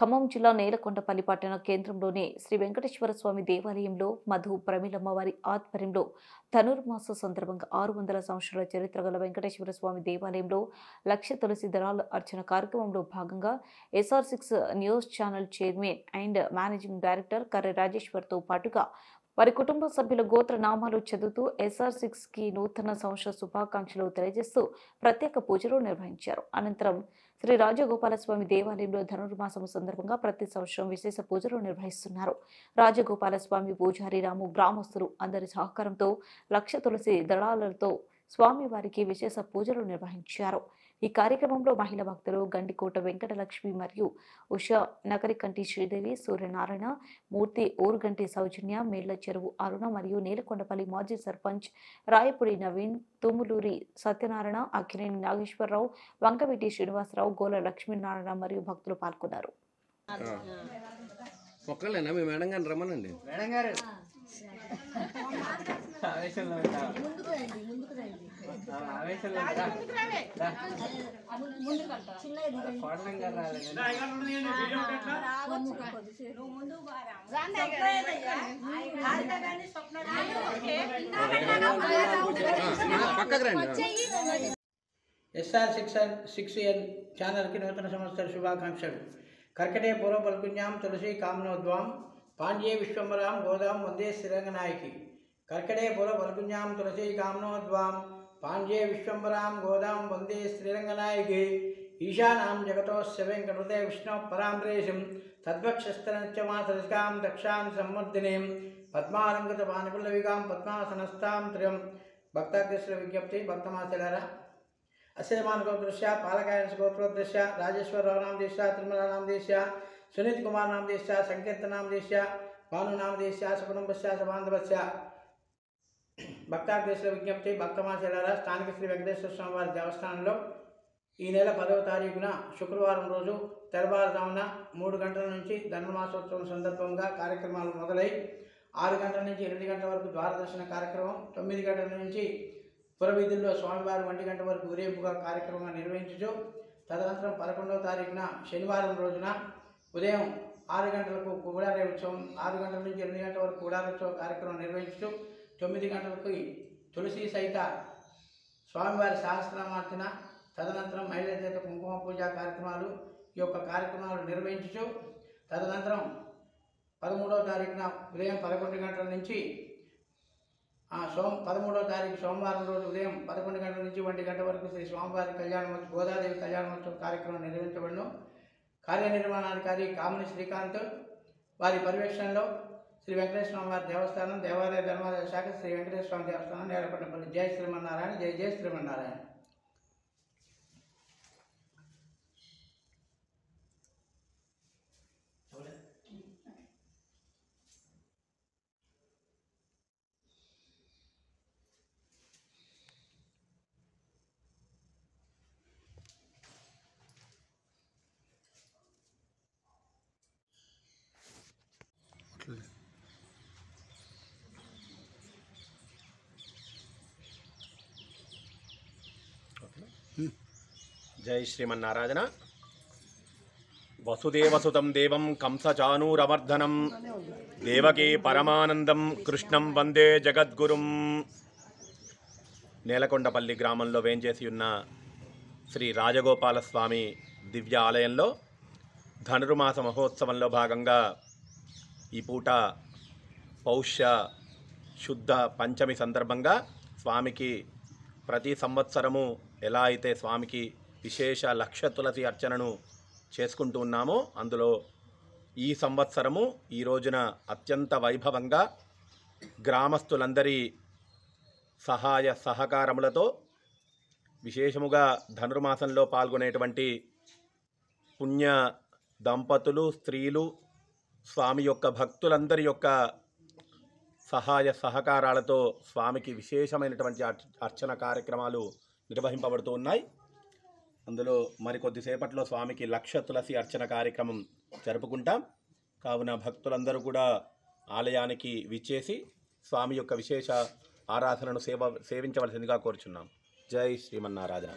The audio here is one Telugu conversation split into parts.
ఖమ్మం జిల్లా నేలకొండపల్లి పట్టణ కేంద్రంలోని శ్రీ వెంకటేశ్వర స్వామి దేవాలయంలో మధు ప్రమిళమ్మ వారి ఆధ్వర్యంలో ధనుర్మాస సందర్భంగా 600 సంవత్సరాల చరిత్ర గల వెంకటేశ్వర స్వామి దేవాలయంలో లక్ష తులసి దళాల అర్చన కార్యక్రమంలో భాగంగా SR6 news channel chairman and managing director Karre రాజేశ్వర్తో పాటుగా వారి కుటుంబ సభ్యుల గోత్ర నామాలు చదువుతూ SR6కి నూతన సంవత్సర శుభాకాంక్షలు తెలియజేస్తూ ప్రత్యేక పూజలు నిర్వహించారు. అనంతరం శ్రీ రాజగోపాలస్వామి దేవాలయంలో ధనుర్మాసం సందర్భంగా ప్రతి సంవత్సరం విశేష పూజలు నిర్వహిస్తున్నారు. రాజగోపాలస్వామి పూజారి రాము గ్రామస్తులు అందరి సహకారంతో లక్ష తులసి దళాలతో స్వామివారికి విశేష పూజలు నిర్వహించారు. ఈ కార్యక్రమంలో మహిళా భక్తులు గండికోట వెంకటలక్ష్మి మరియు ఉషా, నగరికంటి శ్రీదేవి, సూర్యనారాయణ మూర్తి, ఊరుగంటి సౌజన్య, మేళ్ల చెరువు అరుణ మరియు నీలకొండపల్లి మాజీ సర్పంచ్ రాయపుడి నవీన్, తుములూరి సత్యనారాయణ, అక్కినేని నాగేశ్వరరావు, వంకవీటి శ్రీనివాసరావు, గోల లక్ష్మీనారాయణ మరియు భక్తులు పాల్గొన్నారు. SR6N ఛానల్ కి నూతన సంవత్సర శుభాకాంక్షలు. కర్కటే పూర్వ పల్కున్యాం తులసి కామనోద్వాం పాండ్యే విశ్వంబరాం గోదాం వందే శ్రీరంగనాయకి. కర్కటే పూర్వ పల్కున్యాం తులసి కామనోద్వాం పాండ్యే విశ్వంబరాం గోదాం వందే శ్రీరంగనాయకి. ఈశానాం జగతోస్య వెంకటృతే విష్ణు పరాంబరేశం తద్వక్షస్తరనిత్యమాసరికాం దక్షాం సంవర్ధినీం పద్మాలంకృత పానిపుల్లవికాం పద్మాసనస్థాం త్రియం. భక్తాగ్రస్తుల విజ్ఞప్తి. భక్తమాసలారా, అశ్వమాన గోత్రస్య, పాలకాయన గోత్రోద్రస్య, రాజేశ్వరరావు నామ దేశ్య, తిరుమల నామ దేశ్య, సునీత్ కుమార్ నామ దేశ్య, సంకీర్తన నామ దేశ్య, భాను నామ దేశ్య, సకుటుంబస్య సబాంధవస్య. భక్తాగ్రస్తుల విజ్ఞప్తి. భక్తమాసలారా, స్థానిక శ్రీ వెంకటేశ్వర స్వామి వారి దేవస్థానంలో ఈ నెల 10వ తారీఖున శుక్రవారం రోజు తెల్లవారుజామున 3 గంటల నుంచి ధనుర్మాసోత్సవం సందర్భంగా కార్యక్రమాలు మొదలై 6 గంటల నుంచి 8 గంటల వరకు ద్వారదర్శన కార్యక్రమం, 9 గంటల నుంచి పురవీధుల్లో స్వామివారి 1 గంట వరకు ఊరేగింపుగా కార్యక్రమం నిర్వహించు. తదనంతరం 11వ తారీఖున శనివారం రోజున ఉదయం 6 గంటలకు కుడారే ఉత్సవం, 6 గంటల నుంచి 8 గంటల వరకు కుడారోత్సవ కార్యక్రమం నిర్వహించు. 9 గంటలకు తులసి సహిత స్వామివారి సహస్రనామార్చన, తదనంతరం మహిళల చేత కుంకుమ పూజ కార్యక్రమాలు ఈ యొక్క కార్యక్రమాలు నిర్వహించు. తదనంతరం 13వ తారీఖున ఉదయం 11 గంటల నుంచి 13వ తారీఖు సోమవారం రోజు ఉదయం 11 గంటల నుంచి 1 గంట వరకు శ్రీ స్వామివారి కళ్యాణోత్సవం, గోదాదేవి కళ్యాణోత్సవం కార్యక్రమం నిర్వహించబడును. కార్యనిర్వహణాధికారి కామిని శ్రీకాంత్ వారి పర్యవేక్షణలో శ్రీ వెంకటేశ్వర స్వామి వారి దేవస్థానం, దేవాలయ ధర్మాదాయ శాఖ, శ్రీ వెంకటేశ్వర స్వామి దేవస్థానం, నేలకొండపల్లి. జై శ్రీమన్నారాయణ. జై జై శ్రీమన్నారాయణ. జై శ్రీమన్నారాయణ. వసుదేవసుతం దేవం కంసచానూరమర్దనం దేవకీ పరమానందం కృష్ణం వందే జగద్గురుం. నేలకొండపల్లి గ్రామంలో వేంచేసి ఉన్న శ్రీ రాజగోపాలస్వామి దివ్య ఆలయంలో ధనుర్మాస మహోత్సవంలో భాగంగా ఈ పూట పౌష్య శుద్ధ పంచమి సందర్భంగా స్వామికి ప్రతి సంవత్సరము ఎలా అయితే స్వామికి విశేష లక్ష తులసి అర్చనను చేసుకుంటూ ఉన్నామో, అందులో ఈ సంవత్సరము ఈ రోజున అత్యంత వైభవంగా గ్రామస్తులందరి సహాయ సహకారములతో విశేషముగా ధనుర్మాసంలో పాల్గొనేటువంటి పుణ్య దంపతులు, స్త్రీలు, స్వామి యొక్క భక్తులందరి యొక్క సహాయ సహకారాలతో స్వామికి విశేషమైనటువంటి అర్చన కార్యక్రమాలు నిర్వహింపబడుతూ ఉన్నాయి. అందులో మరికొద్దిసేపట్లో స్వామికి లక్ష తులసి అర్చన కార్యక్రమం జరుపుకుంటాం. కావున భక్తులందరూ కూడా ఆలయానికి విచ్చేసి స్వామి యొక్క విశేష ఆరాధనను సేవించవలసిందిగా కోరుచున్నాం. జై శ్రీమన్నారాయణ.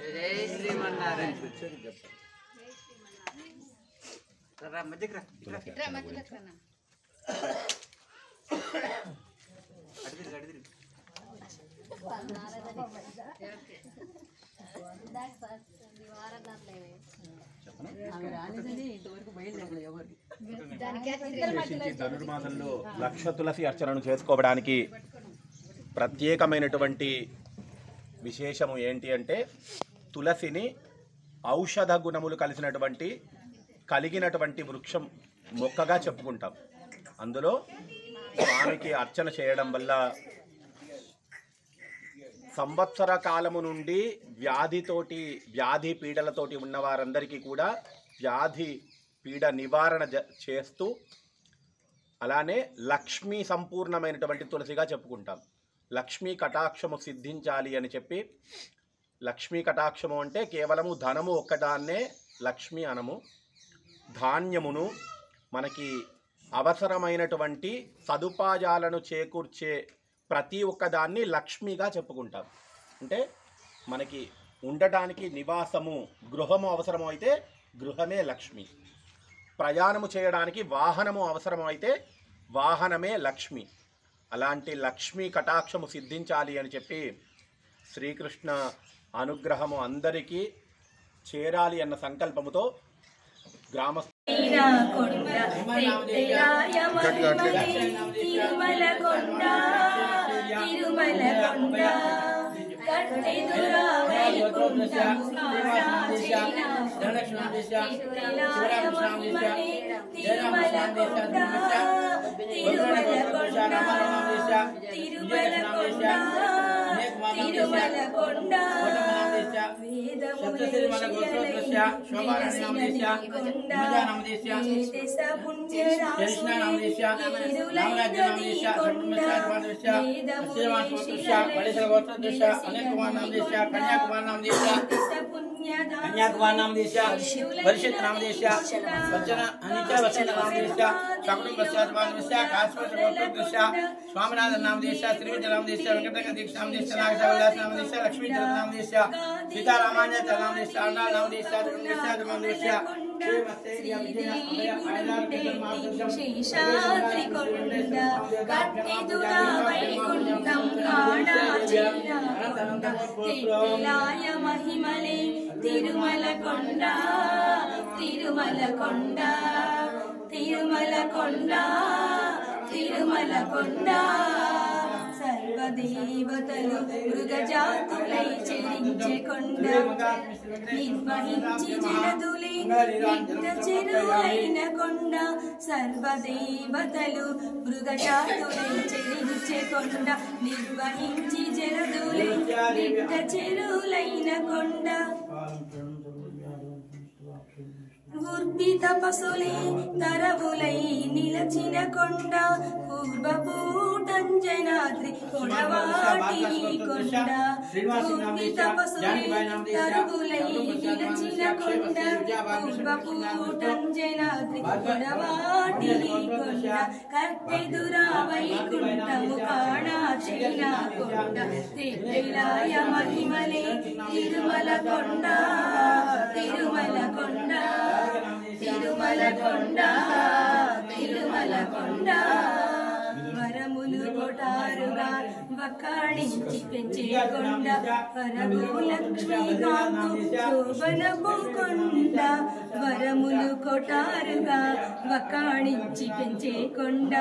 ధనుర్మాసంలో లక్ష తులసి అర్చనను చేసుకోవడానికి ప్రత్యేకమైనటువంటి విశేషము ఏంటి అంటే తులసిని ఔషధ గుణములు కలిగినటువంటి వృక్షం మొక్కగా చెప్పుకుంటాం. అందులో స్వామికి అర్చన చేయడం వల్ల సంవత్సర కాలము నుండి వ్యాధి పీడలతోటి ఉన్న వారందరికీ కూడా వ్యాధి పీడ నివారణ చేస్తూ అలానే లక్ష్మీ సంపూర్ణమైనటువంటి తులసిగా చెప్పుకుంటాం. లక్ష్మీ కటాక్షము సిద్ధించాలి అని చెప్పి, లక్ష్మీ కటాక్షము అంటే కేవలము ధనము ఒక్కదాన్నే లక్ష్మి అనము, ధాన్యమును మనకి అవసరమైనటువంటి సదుపాయాలను చేకూర్చే ప్రతి ఒక్కదాన్ని లక్ష్మిగా చెప్పుకుంటాం. అంటే మనకి ఉండటానికి నివాసము గృహము అవసరము అయితే గృహమే లక్ష్మి, ప్రయాణము చేయడానికి వాహనము అవసరము అయితే వాహనమే లక్ష్మి. అలాంటి లక్ష్మీ కటాక్షము సిద్ధించాలి అని చెప్పి శ్రీకృష్ణ అనుగ్రహము అందరికీ చేరాలి అన్న సంకల్పముతో గ్రామస్థ कन्याकुमार नाम देश परिषद नाम देश वचन अनित्य वचन नाम देश चकुटुंब पश्चात देश स्वामीनाथन नाम देश त्रिविध नाम देश वेंकटरंग दीक्ष नाम देश नागविलास नाम देश लक्ष्मी चरण नाम देश सीतारामान्य नाम देश आंडा नाम देश नाम देश महिमले तिरुमलकोंड तिरुमलकोंड तिरुमलकोंड तिरुमलकोंड सर्वदेवतलु मृगजातुलै चरिंचे कोंड निर्वहिंचि जलदुले नित्य చెరువులైన కొండ सर्वदेवतलु मृगजातुलै चरिंचे कोंड निर्वहिंचि जलदुले नित्य చెరువులైన కొండ तपसुले तरवुलै निलचिन कोंड पूर्वपूटंजनाद्रि कोडवाटी कोंड तपसुले तरवुलै निलचिन कोंड पूर्वपूटंजनाद्रि कोडवाटी कोंड कट्टेदुरा वैकुंठमु काणाचैन कोंड तिरुमलाय महिमले तिरुमलकोंड तिरुमलकोंड तिरुमलकोंड तिरुमलकोंड वरमुलु कोटारुगा वक्काडिंचि पेंचे कोंड वरमु लक्ष्मीकांतु शोभनपु कोंड वरमुलु कोटारुगा वक्काडिंचि पेंचे कोंड